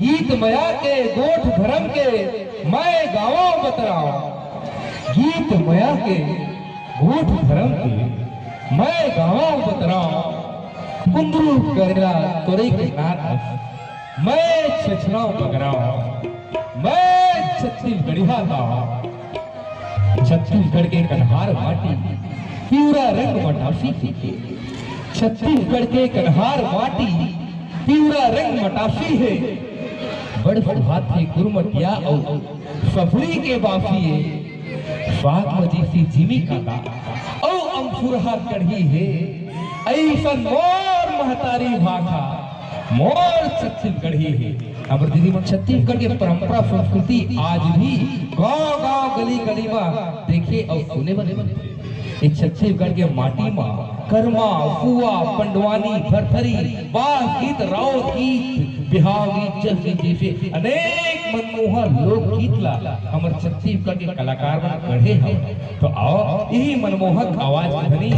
गीत मया के गोठ धर्म के मैं गावा बतराओ। गीत मया के गोठ धर्म के मैं गावा बतराओ। कुंदरू करेला तोरे के नाथ मैं छछना बगराओ। मैं छत्तीसगढ़िया था छत्तीसगढ़ के कन्हार माटी पूरा रंग मटासी है। छत्तीसगढ़ के कन्हार माटी पूरा रंग मटासी है। बड़ हाथी गुरमटिया और सफरी के बाफिए बागमती सी जिमी काटा और अंकुरहा कढ़ी है। ऐसा मोर महतारी भाषा मोर छत्तीसगढ़ी है। अब दीदी मन छत्तीसगढ़ के परंपरा संस्कृति आज भी गांव गांव गली गली में देखे और सुने बने। इस छत्तीसगढ़ के माटी में कर्मा फुआ पंडवानी भरथरी बास गीत राउत गीत बिहाव गीत जल गीत जैसे अनेक मनमोहक लोक गीत ला हमारे छत्तीसगढ़ के कलाकार बन गढ़े हैं। तो आओ यही मनमोहक आवाज ध्वनि